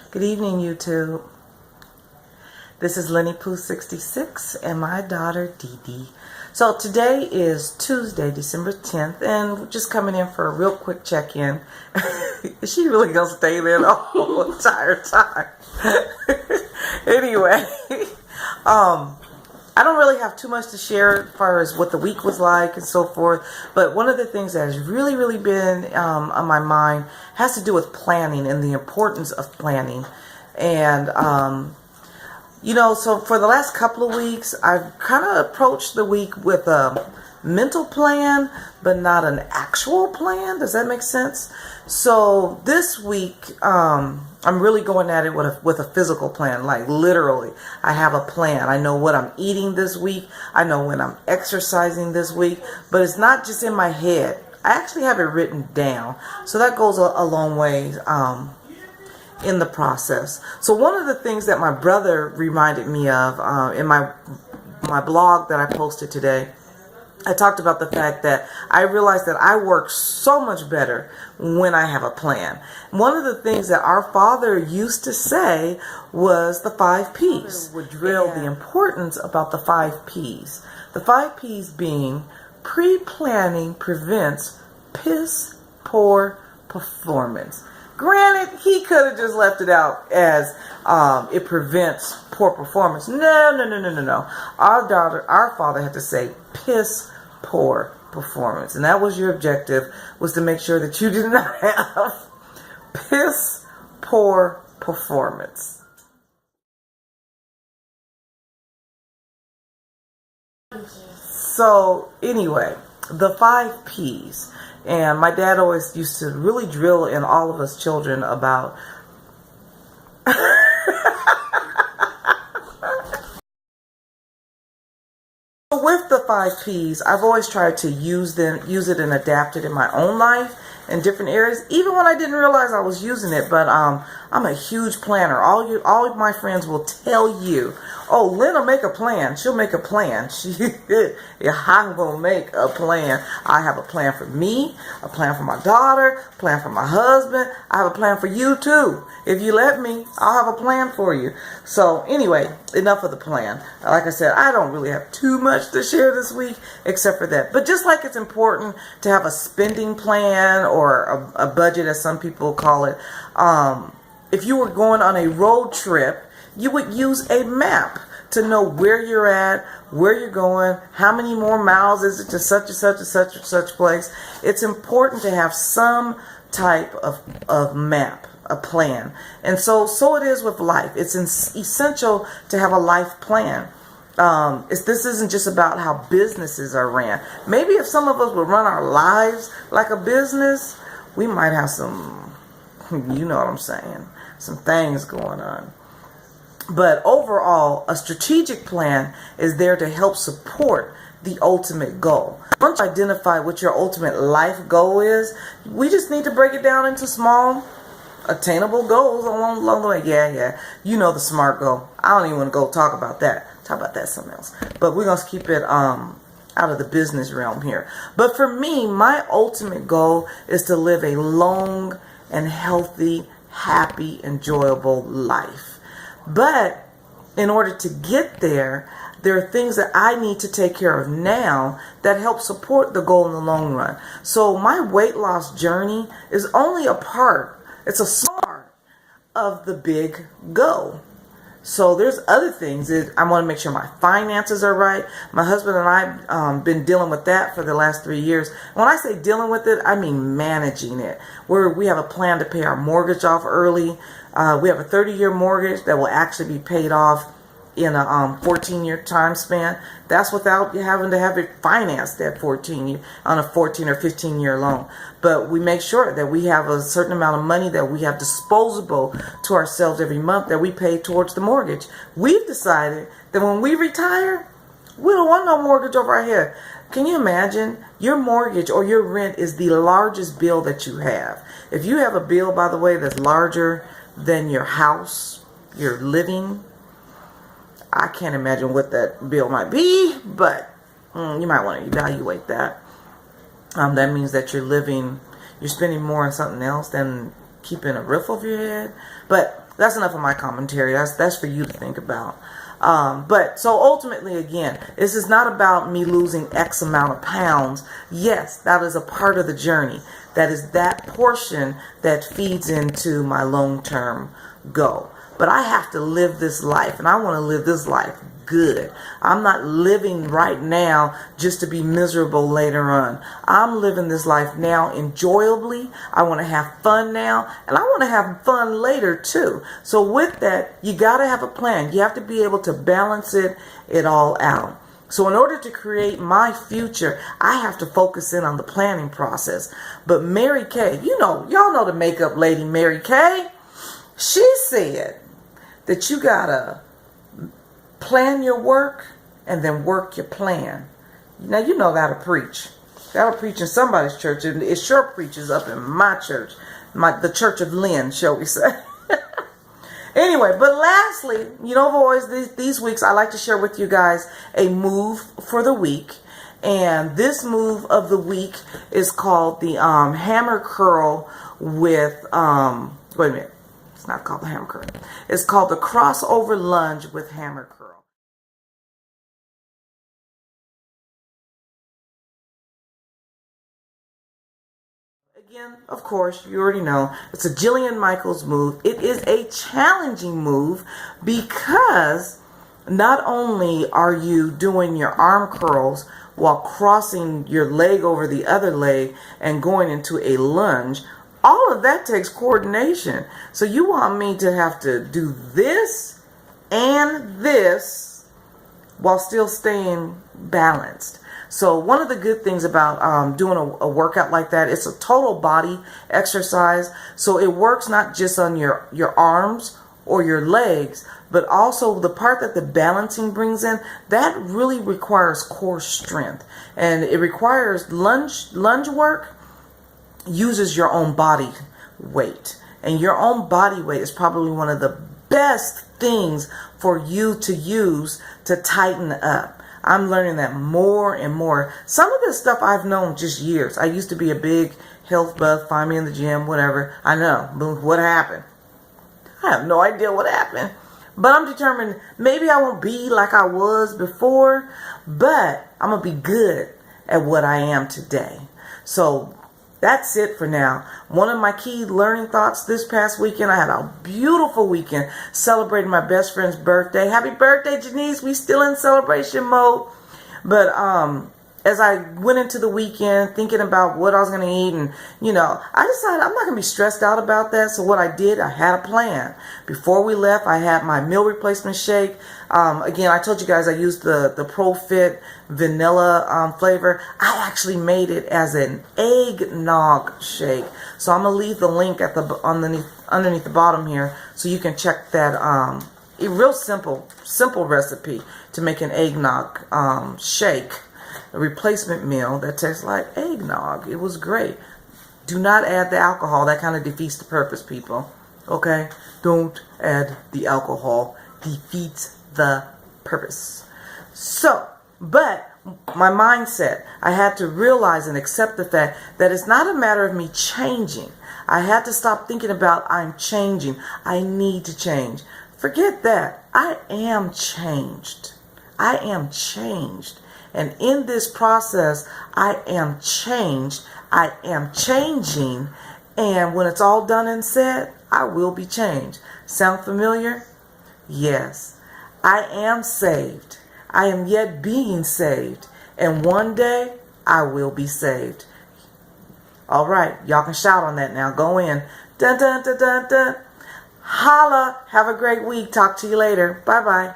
Good evening, YouTube. This is Lenny Pooh 66 and my daughter Dee Dee. So today is Tuesday, December 10th, and we're just coming in for a real quick check-in. Is she really gonna stay there the whole entire time? Anyway, I don't really have too much to share as far as what the week was like and so forth, but one of the things that has really been on my mind has to do with planning and the importance of planning. And so for the last couple of weeks, I've kind of approached the week with a mental plan, but not an actual plan. Does that make sense? So this week, I'm really going at it with a physical plan. Like literally, I have a plan. I know what I'm eating this week. I know when I'm exercising this week. But it's not just in my head. I actually have it written down. So that goes a long way in the process. So one of the things that my brother reminded me of in my blog that I posted today, I talked about the fact that I realized that I work so much better when I have a plan. One of the things that our father used to say was the 5 P's. Would drill the importance about the 5 P's. The 5 P's being pre-planning prevents piss poor performance. Granted, he could have just left it out as it prevents poor performance. No. Our father had to say piss poor performance. And that was your objective, was to make sure that you did not have piss poor performance. So anyway, the 5 P's. And my dad always used to really drill in all of us children about with the 5 P's, I've always tried to use it and adapt it in my own life in different areas, even when I didn't realize I was using it. But I'm a huge planner. All of my friends will tell you, oh, Lynn will make a plan. She'll make a plan. I will make a plan. I have a plan for me, a plan for my daughter, a plan for my husband. I have a plan for you too. If you let me, I'll have a plan for you. So anyway, enough of the plan. Like I said, I don't really have too much to share this week except for that. But just like it's important to have a spending plan or a budget, as some people call it, if you were going on a road trip, you would use a map to know where you're at, where you're going, how many more miles is it to such and such and such and such place. It's important to have some type of map, a plan. And so it is with life. It's essential to have a life plan. This isn't just about how businesses are ran. Maybe if some of us would run our lives like a business, we might have some, you know what I'm saying, some things going on. But overall, a strategic plan is there to help support the ultimate goal. Once you identify what your ultimate life goal is, we just need to break it down into small, attainable goals along the way. Yeah. You know the SMART goal. I don't even want to go talk about that. Talk about that something else. But we're going to keep it out of the business realm here. But for me, my ultimate goal is to live a long and healthy, happy, enjoyable life. But in order to get there, there are things that I need to take care of now that help support the goal in the long run. So my weight loss journey is only a part, it's a small part of the big goal. So there's other things that I want to make sure my finances are right. My husband and I been dealing with that for the last 3 years. When I say dealing with it, I mean managing it. Where we have a plan to pay our mortgage off early. We have a 30-year mortgage that will actually be paid off in a 14-year time span. That's without you having to have it financed at 14 on a 14 or 15-year loan. But we make sure that we have a certain amount of money that we have disposable to ourselves every month that we pay towards the mortgage. We've decided that when we retire, we don't want no mortgage over our head. Can you imagine? Your mortgage or your rent is the largest bill that you have. If you have a bill, by the way, that's larger than your house, your living, I can't imagine what that bill might be, but you might want to evaluate that. That means that you're spending more on something else than keeping a roof over your head. But that's enough of my commentary. That's for you to think about. But so ultimately, again, this is not about me losing X amount of pounds. Yes, that is a part of the journey. That is that portion that feeds into my long-term goal. But I have to live this life, and I want to live this life good. I'm not living right now just to be miserable later on. I'm living this life now enjoyably. I want to have fun now, and I want to have fun later too. So with that, you got to have a plan. You have to be able to balance it all out. So in order to create my future, I have to focus in on the planning process. But Mary Kay, y'all know the makeup lady Mary Kay. She said that you gotta plan your work and then work your plan. Now you know that'll preach. That'll preach in somebody's church. And it sure preaches up in my church. The Church of Lynn, shall we say. Anyway, but lastly, boys, these weeks I like to share with you guys a move for the week. And this move of the week is called the hammer curl with, wait a minute. It's not called the hammer curl. It's called the crossover lunge with hammer curl. Again, of course, you already know, it's a Jillian Michaels move. It is a challenging move because not only are you doing your arm curls while crossing your leg over the other leg and going into a lunge, all of that takes coordination. So you want me to have to do this and this while still staying balanced. So one of the good things about doing a workout like that, it's a total body exercise. So it works not just on your arms or your legs, but also the part that the balancing brings in, that really requires core strength. And it requires lunge work uses your own body weight. And your own body weight is probably one of the best things for you to use to tighten up. I'm learning that more and more. Some of this stuff I've known just years. I used to be a big health buff, find me in the gym, whatever. I know, but what happened? I have no idea what happened. But I'm determined, maybe I won't be like I was before, but I'm going to be good at what I am today. So that's it for now. One of my key learning thoughts this past weekend, I had a beautiful weekend celebrating my best friend's birthday. Happy birthday, Janice. We still in celebration mode. But as I went into the weekend thinking about what I was going to eat, and I decided I'm not going to be stressed out about that. So what I did, I had a plan. Before we left, I had my meal replacement shake. Again, I told you guys I used the ProFit vanilla flavor. I actually made it as an eggnog shake. So I'm gonna leave the link at underneath the bottom here, so you can check that. A real simple recipe to make an eggnog shake, a replacement meal that tastes like eggnog. It was great. Do not add the alcohol. That kind of defeats the purpose, people. Okay? Don't add the alcohol. Defeats the purpose. So, but my mindset, I had to realize and accept the fact that it's not a matter of me changing. I had to stop thinking about I'm changing. I need to change. Forget that. I am changed. I am changed. And in this process, I am changed. I am changing. And when it's all done and said, I will be changed. Sound familiar? Yes. I am saved. I am yet being saved. And one day, I will be saved. All right. Y'all can shout on that now. Go in. Dun, dun, dun, dun, dun. Holla. Have a great week. Talk to you later. Bye-bye.